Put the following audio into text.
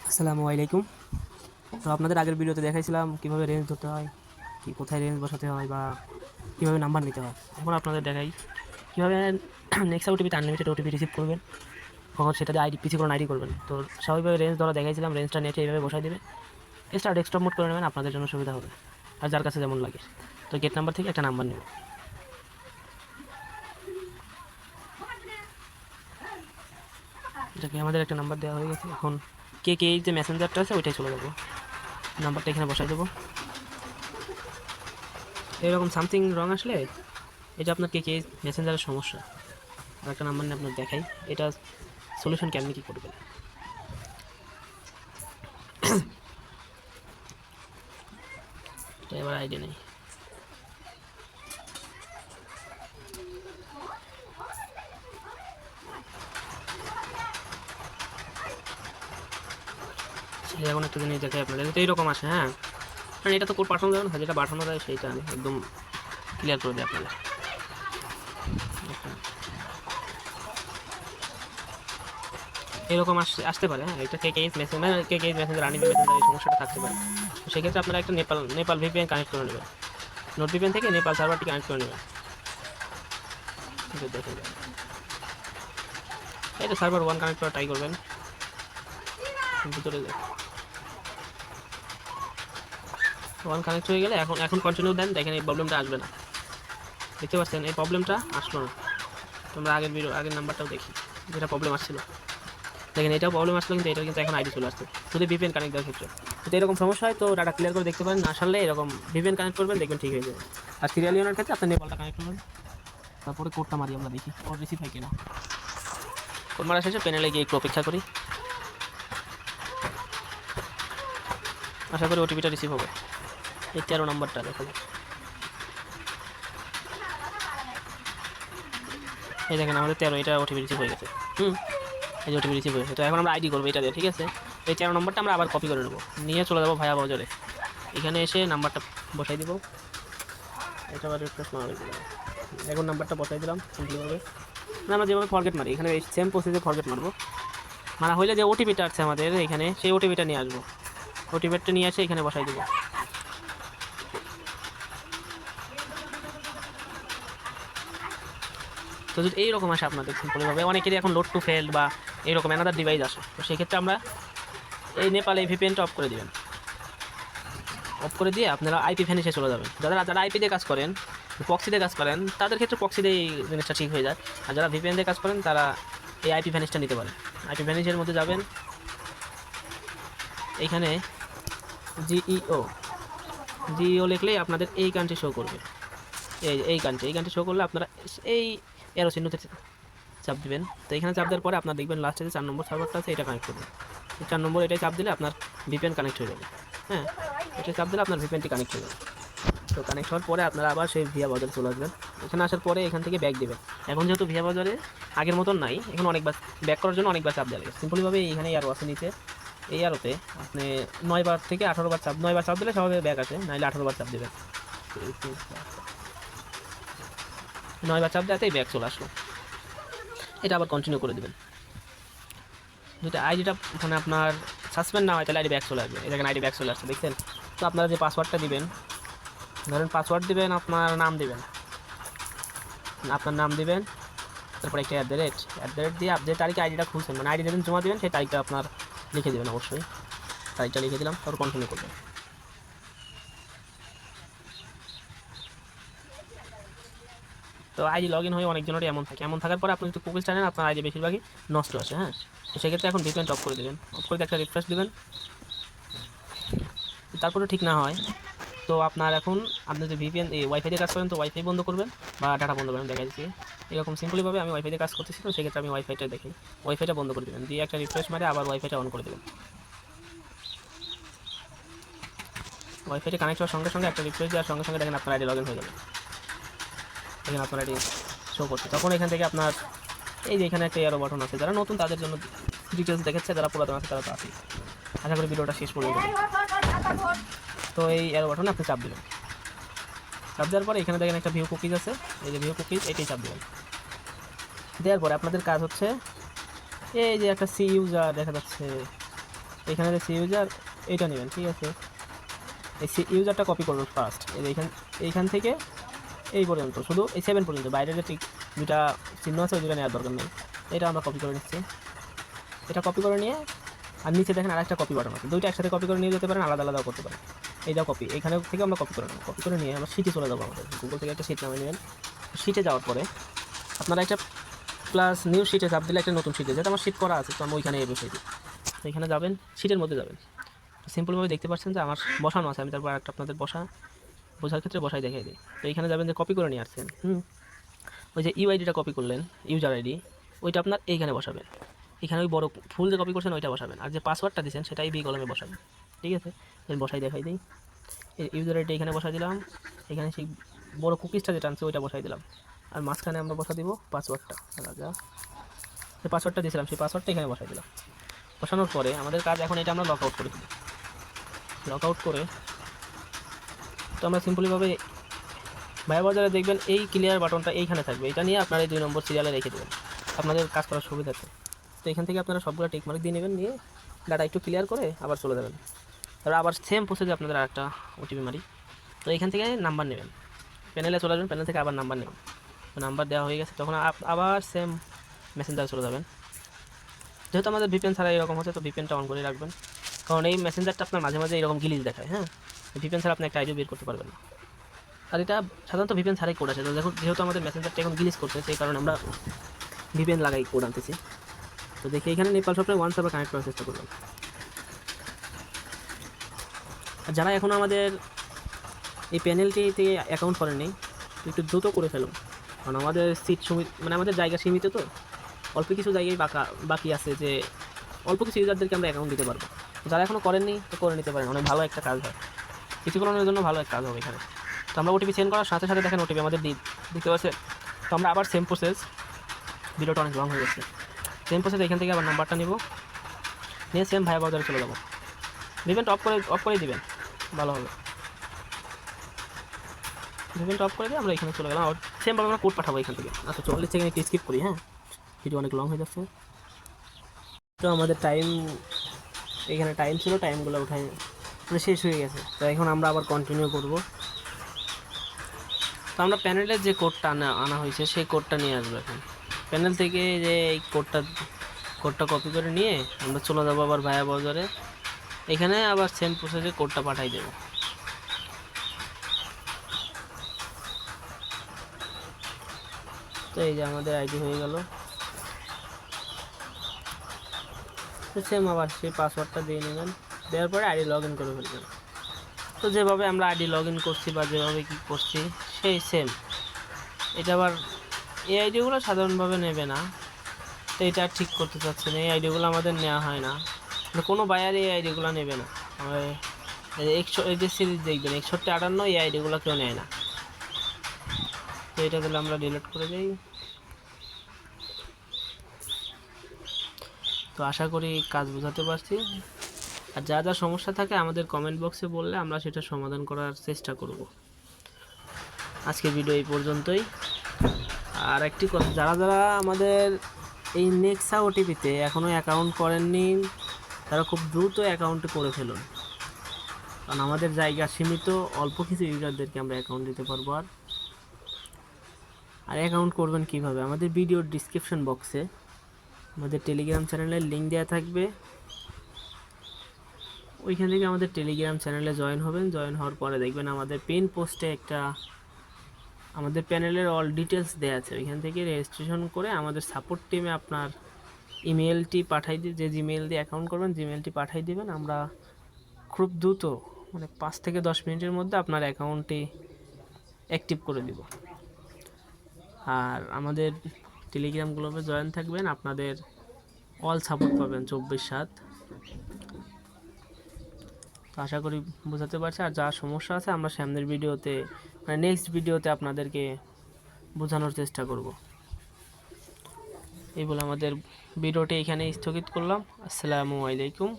আসসালামু আলাইকুম। তো আপনাদের আগের ভিডিওতে দেখাইছিলাম কীভাবে রেঞ্জ ধরতে হয়, কি কোথায় রেঞ্জ বসাতে হয় বা কীভাবে নাম্বার নিতে হয়। এখন আপনাদের দেখাই কীভাবে নেক্সট ওটিপিতে আনলিমিটেড ওটিপি রিসিভ করবেন, কখন সেটাতে আইডি পিসি কোনো আইডি করবেন। তো স্বাভাবিকভাবে রেঞ্জ ধরা দেখাইছিলাম, রেঞ্জটা নেটে এইভাবে বসাই দেবে, এক্সট্রা ডেস্কটপ মোড করে নেবেন, আপনাদের জন্য সুবিধা হবে আর যার কাছে যেমন লাগে। তো গেট নাম্বার থেকে একটা নাম্বার নেবেন, এটাকে আমাদের একটা নাম্বার দেওয়া হয়ে গেছে। এখন কে কে এই যে মেসেঞ্জারটা আছে ওইটাই চলে যাবো, নাম্বারটা এখানে বসাই দেবো। এরকম সামথিং রং আসলে এটা আপনার কে কে মেসেঞ্জারের সমস্যা। আর একটা নাম্বার নিয়ে আপনার দেখাই এটা সলিউশন কেমনি কী করবেন। এটা এবার আইডিয়া নেই, এখন একটা জিনিস দেখাই আপনাদের, তো এইরকম আসে। হ্যাঁ, কারণ এটা তো কোড পাঠানো যাবে না, যেটা পাঠানো যায় সেইটা আমি একদম ক্লিয়ার করে দিই আপনাদের। এরকম আসতে পারে। হ্যাঁ, এটা কে কে মেসেঞ্জার মানে কে কে মেসেঞ্জার আনিবে মেসেঞ্জার এই সমস্যাটা থাকতে পারে। তো সেক্ষেত্রে আপনারা একটা নেপাল ভিপিএন কানেক্ট করে নেবেন, নোট ভিপিএন থেকে নেপাল সার্ভারটি কানেক্ট করে নেবেন। দেখে যান, এটা সার্ভার 1 কানেক্ট করা ট্রাই করবেন, ভিতরে 1 কানেক্ট হয়ে গেলে এখন কন্টিনিউ দেন, দেখেন এই প্রবলেমটা আসবে না। দেখতে পাচ্ছেন এই প্রবলেমটা আসলো না। তোমরা আগের নাম্বারটাও দেখি যেটা প্রবলেম আসছিল, দেখেন এটাও প্রবলেম আসলো, কিন্তু এটা কিন্তু এখন আইডি চলে আসছে শুধু ভিপিএন কানেক্ট দেওয়ার ক্ষেত্রে। যদি এরকম সমস্যা হয় তো ডাটা ক্লিয়ার করে দেখতে পারেন, না আসলে এরকম ভিপিএন কানেক্ট করবেন, দেখবেন ঠিক হয়ে যাবে। আর সিরিয়াল ইউনের ক্ষেত্রে আপনার নেপালটা কানেক্ট করবেন, তারপরে কোডটা মারি, আমরা দেখি কোড রিসিভ হয় কিনা। কোড মারা শেষে প্যানেলে গিয়ে একটু অপেক্ষা করি, আশা করি ওটিপিটা রিসিভ হবে। এই 13 নম্বরটা দেখা যাক, এই দেখেন আমাদের 13, এটা ওটিপি রিসিভ হয়ে গেছে। এই যে ওটিপি রিসিভ হয়েছে। তো এখন আমরা আইডি করবো এটা দিয়ে, ঠিক আছে। এই 13 নম্বরটা আমরা আবার কপি করে নেবো, নিয়ে চলে যাবো ভায়া বাজারে। এখানে এসে নাম্বারটা বসাই দিব, এটা আবার রিফ্রেশ মারা দিলাম। এখন নাম্বারটা বসাই দিলাম সিম্পলিভাবে, আমরা যেভাবে ফরগেট মারি এখানে এই সেম প্রসেসে ফরগেট মারবো। মারা হইলে যে ওটিপিটা আছে আমাদের এখানে, সেই ওটিপিটা নিয়ে আসবো, ওটিপিটা নিয়ে এসে এখানে বসাই দেবো। তো যদি এইরকম আসে আপনাদের সিম্পলভাবে, অনেকেরই এখন লোড টু ফেল বা এরকম অ্যানাদার ডিভাইস আসে, তো সেক্ষেত্রে আমরা এই নেপালে এই ভিপিএনটা অফ করে দেবেন। অফ করে দিয়ে আপনারা আইপি ভ্যানিশে চলে যাবেন। যারা আইপি দিয়ে কাজ করেন, প্রক্সি দিয়ে কাজ করেন, তাদের ক্ষেত্রে প্রক্সি দিয়ে এই জিনিসটা ঠিক হয়ে যায়। আর যারা ভিপিএন দিয়ে কাজ করেন তারা এই আইপি ভ্যানিশটা নিতে পারে। আইপি ভ্যানিশের মধ্যে যাবেন, এইখানে জিইও লিখলেই আপনাদের এই কান্ট্রি শো করবে। এই কান্ট্রি শো করলে আপনারা এই এরো চিহ্নতে চাপ দিবেন। তো এখানে চাপ দেওয়ার পরে আপনার দেখবেন লাস্টে যে 4 নম্বর সার্ভারটা আছে এটা কানেক্ট করবেন। 4 নম্বর এটাই চাপ দিলে আপনার ভিপিএন কানেক্ট হয়ে যাবে। হ্যাঁ, এটা চাপ দিলে আপনার ভিপিএনটি কানেক্ট হয়ে যাবে। তো কানেক্ট হওয়ার পরে আপনারা আবার সেই ভিয়া বাজারে চলে আসবেন। এখানে আসার পরে এখান থেকে ব্যাক দেবেন। এখন যেহেতু ভিয়া বাজারে আগের মতন নাই, এখন অনেকবার ব্যাক করার জন্য অনেকবার চাপ দেওয়া লাগে। সিম্পলিভাবে এইখানে আরও আছে নিচে, এই আরোতে আপনি 9 বার থেকে 18 বার চাপ, 9 বার চাপ দিলে স্বাভাবিক ব্যাক আসে, নাহলে 18 বার চাপ দেবেন। 9 বার চাপ দেওয়াতেই ব্যাক চলে আসলো। এটা আবার কন্টিনিউ করে দেবেন। যদি আইডিটা মানে আপনার সাসপেন্ড না হয় তাহলে আইডি ব্যাক চলে আসবে। এই দেখেন আইডি ব্যাক চলে আসছে, দেখছেন। তো আপনারা যে পাসওয়ার্ডটা দিবেন, ধরেন পাসওয়ার্ড দিবেন, আপনার নাম দিবেন, তারপরে একটা অ্যাট দ্য রেট দিয়ে আপনি যে তারিখে আইডিটা খুলছেন, মানে আইডি যেদিন জমা দেবেন সেই তারিখটা আপনার লিখে দেবেন। অবশ্যই তারিখটা লিখে দিলাম, তারপর কন্টিনিউ করবেন। তো আইডি লগ ইন হয়ে অনেকজনেরই এমন থাকার পরে আপনি যদি কুকিজ টানেন আপনার আইডি বেশিরভাগই নষ্ট আছে। হ্যাঁ, তো সেক্ষেত্রে এখন ভিপিএন অফ করে দেবেন, অফ করে একটা রিফ্রেশ দেবেন। তারপরে ঠিক না হয় তো আপনার এখন আপনি যদি ভিপিএন এই ওয়াইফাই দিয়ে কাজ করেন তো ওয়াইফাই বন্ধ করবেন বা ডাটা বন্ধ করবেন। দেখা যাচ্ছে এরকম সিম্পলিভাবে আমি ওয়াইফাই দিয়ে কাজ করতেছি, তো সেক্ষেত্রে আমি ওয়াইফাইটা দেখি, ওয়াইফাইটা বন্ধ করে দেবেন, দিয়ে একটা রিফ্রেশ মারে আবার ওয়াইফাইটা অন করে দেবেন। ওয়াইফাইটা কানেক্ট হওয়ার সঙ্গে সঙ্গে একটা রিফ্রেশ দেওয়ার সঙ্গে সঙ্গে দেখেন আপনার আইডি লগ ইন হয়ে যাবে। দেখেন আপনার আইডি শো করছে। তখন এখান থেকে আপনার এই যে এখানে একটা এরো বাটন আছে, যারা নতুন তাদের জন্য ডিটেলস দেখাচ্ছে, যারা পুরাতন আছে তারা তো আছে। আশা করি ভিডিওটা শেষ পর্যন্ত। তো এই এরো বাটনে আপনি চাপ দিবেন, চাপ দেওয়ার পরে এখানে দেখেন একটা ভিউ কুকিজ আছে, এই যে ভিউ কুকিজ এটাই চাপ দেবেন। দেওয়ার পরে আপনাদের কাজ হচ্ছে এই যে একটা সি ইউজার দেখা যাচ্ছে, এখানে যে সি ইউজার এইটা নেবেন, ঠিক আছে। এই সি ইউজারটা কপি করবেন ফার্স্ট, এইখান থেকে এই পর্যন্ত, শুধু এই 7 পর্যন্ত, বাইরে যে ঠিক দুটা চিহ্ন আছে ওই দুটো নেওয়ার দরকার নেই। এটা আমরা কপি করে নিচ্ছি। এটা কপি করে নিয়ে আর নিচে দেখেন আরেকটা কপি বাটন আছে, দুইটা একসাথে কপি করে নিয়ে যেতে পারেন, আলাদা আলাদাও করতে পারেন। এইটা কপি, এখানে থেকে আমরা কপি করে নেব। কপি করে নিয়ে আমরা শিটে চলে যাবো। আমাদের গুগল থেকে একটা শিট নামিয়ে নেবেন। শিটে যাওয়ার পরে আপনারা একটা প্লাস নিউ শিটে চাপ দিলে একটা নতুন শিটে, যেটা আমার শিট করা আছে তো আমি ওইখানে বসে দিই। তো এখানে যাবেন, শিটের মধ্যে যাবেন। সিম্পলভাবে দেখতে পাচ্ছেন যে আমার বসানো আছে, আমি তারপর একটা আপনাদের বোঝার ক্ষেত্রে বসাই দেখাই দিই। তো এইখানে যাবেন যে কপি করে নিয়ে আসছেন, ওই যে ইউআইডিটা কপি করলেন, ইউজার আইডি, ওইটা আপনার এইখানে বসাবেন। এখানে ওই বড় ফুল যে কপি করছেন ওইটা বসাবেন, আর যে পাসওয়ার্ডটা দিয়েছেন সেটাই বি কলমে বসাবেন, ঠিক আছে। বসাই দেখাই দিই। ইউজার আইডি এখানে বসাই দিলাম, এখানে সেই বড় কুকিজটা যেটা আনছে ওইটা বসাই দিলাম, আর মাঝখানে আমরা বসা দিব পাসওয়ার্ডটা। রাজা যে পাসওয়ার্ডটা দিয়েছিলাম সেই পাসওয়ার্ডটা এখানে বসাই দিলাম। বসানোর পরে আমাদের কাজ এখন এটা আমরা লক আউট করে দিই। লক আউট করে তো আমরা সিম্পলিভাবে ভাইয়া বাজারে দেখবেন এই ক্লিয়ার বাটনটা এইখানে থাকবে, এটা নিয়ে আপনারা এই 2 নম্বর সিরিয়ালে রেখে দেবেন আপনাদের কাজ করার সুবিধাতে। তো এখান থেকে আপনারা সবগুলো টিকমার্ক দিয়ে নেবেন, নিয়ে ডাটা একটু ক্লিয়ার করে আবার চলে যাবেন। তারপর আবার সেম প্রসেসে আপনাদের আরেকটা ওটিপি মারি। তো এখান থেকে নাম্বার নেবেন, প্যানেলে চলে যাবেন, প্যানেল থেকে আবার নাম্বার নেবেন। তো নাম্বার দেওয়া হয়ে গেছে, তখন আবার সেম মেসেঞ্জারে চলে যাবেন। যেহেতু আমাদের ভিপিএন ছাড়া এরকম হচ্ছে, তো ভিপিএনটা অন করে রাখবেন, কারণ এই মেসেঞ্জারটা আপনার মাঝে মাঝে এরকম গিলিজ দেখায়। হ্যাঁ, ভিপিএন ছাড়া আপনি একটা আইডিও বের করতে পারবেন না। আর এটা সাধারণত ভিপিএন ছাড়াই কোড আছে, তো দেখুন যেহেতু আমাদের মেসেঞ্জারটা এখন গিলিজ করছে সেই কারণে আমরা ভিপিএন লাগাই কোড আনতেছি। তো দেখি এখানে নেপাল সফটওয়্যার 1 সার্ভার কানেক্ট করার চেষ্টা করলাম। আর যারা এখন আমাদের এই প্যানেলটিতে অ্যাকাউন্ট করেনি তো একটু দ্রুত করে ফেলুন, কারণ আমাদের সিট মানে আমাদের জায়গা সীমিত, তো অল্প কিছু জায়গায় বাকি আছে, যে অল্প কিছু ইউজারদেরকে আমরা অ্যাকাউন্ট দিতে পারবো। যারা এখনও করেননি তো করে নিতে পারেন, অনেক ভালো একটা কাজ হয়, কিছুক্ষণের জন্য ভালো একটা কাজ হবে এখানে। তো আমরা ওটিপি সেন্ড করার সাথে সাথে দেখেন ওটিপি আমাদের দিতে পারছে। তো আমরা আবার সেম প্রসেস, ভিডিওটা অনেক লং হয়ে গেছে, সেম প্রসেস এখান থেকে আবার নাম্বারটা নিব, নিয়ে সেম ভাইয়া বাজারে চলে যাবো। ভিপিএনটা অফ করে দিবেন, ভালো হবে। ভিপিএনটা অফ করে দিয়ে আমরা এখানে চলে গেলাম, আর সেমভাবে আমরা কোড পাঠাবো এখান থেকে। আচ্ছা 40 সেকেন্ড একটু স্কিপ করি, হ্যাঁ ভিডিও অনেক লং হয়ে যাচ্ছে। তো আমাদের এখানে টাইম ছিল, টাইমগুলো উঠাই মানে শেষ হয়ে গেছে। তো এখন আমরা আবার কন্টিনিউ করব। তো আমরা প্যানেলের যে কোডটা আনা হয়েছে সেই কোডটা নিয়ে আসবো এখন প্যানেল থেকে, যে এই কোডটা কপি করে নিয়ে আমরা চলে যাবো আবার ভায়া বাজারে, এখানে আবার সেম প্রসেসে কোডটা পাঠাই দেবো। তো এই যে আমাদের আইডি হয়ে গেল, তো সেম আবার সেই পাসওয়ার্ডটা দিয়ে নেবেন, দেওয়ার পরে আইডি লগ ইন করে ফেলবেন। তো যেভাবে আমরা আইডি লগ ইন করছি বা যেভাবে কী করছি সেই সেম, এটা আবার এই আইডিগুলো সাধারণভাবে নেবে না, তো এটা ঠিক করতে চাচ্ছি না, এই আইডিগুলো আমাদের নেওয়া হয় না, কোনো বায়ার এই আইডিগুলো নেবে না। আমার এই যে সিরিজ দেখবেন 6158 এই আইডিগুলো কেউ নেয় না। তো এটা তাহলে আমরা ডিলিট করে দিই। তো আশা করি কাজ বোঝাতে পারছি, আর যা যা সমস্যা থাকে আমাদের কমেন্ট বক্সে বললে আমরা সেটা সমাধান করার চেষ্টা করব। আজকের ভিডিও এই পর্যন্তই। আর একটি কথা, যারা আমাদের এই নেক্সা ওটিপিতে এখনও অ্যাকাউন্ট করেননি তারা খুব দ্রুত অ্যাকাউন্টে করে ফেলুন, কারণ আমাদের জায়গা সীমিত, অল্প কিছু ইউজারদেরকে আমরা অ্যাকাউন্ট দিতে পারবো। আর অ্যাকাউন্ট করবেন কিভাবে, আমাদের ভিডিওর ডিসক্রিপশন বক্সে আমাদের টেলিগ্রাম চ্যানেলের লিঙ্ক দেওয়া থাকবে, ওইখান থেকে আমাদের টেলিগ্রাম চ্যানেলে জয়েন হবেন। জয়েন হওয়ার পরে দেখবেন আমাদের পিন পোস্টে একটা আমাদের প্যানেলের অল ডিটেলস দেওয়া আছে, ওইখান থেকে রেজিস্ট্রেশন করে আমাদের সাপোর্ট টিমে আপনার ইমেলটি পাঠাই দিয়ে, যে জিমেল দিয়ে অ্যাকাউন্ট করবেন জিমেলটি পাঠাই দেবেন, আমরা খুব দ্রুত মানে 5 থেকে 10 মিনিটের মধ্যে আপনার অ্যাকাউন্টটি অ্যাক্টিভ করে দিব। আর আমাদের টেলিগ্রাম গ্রুপে জয়েন থাকবেন, আপনাদের অল সাপোর্ট পাবেন 24/7। তো আশা করি বোঝাতে পারছি, আর যা সমস্যা আছে আমরা সামনের ভিডিওতে মানে নেক্সট ভিডিওতে আপনাদেরকে বোঝানোর চেষ্টা করব। এই বলে আমাদের ভিডিওটি এখানে স্থগিত করলাম। আসসালামু আলাইকুম।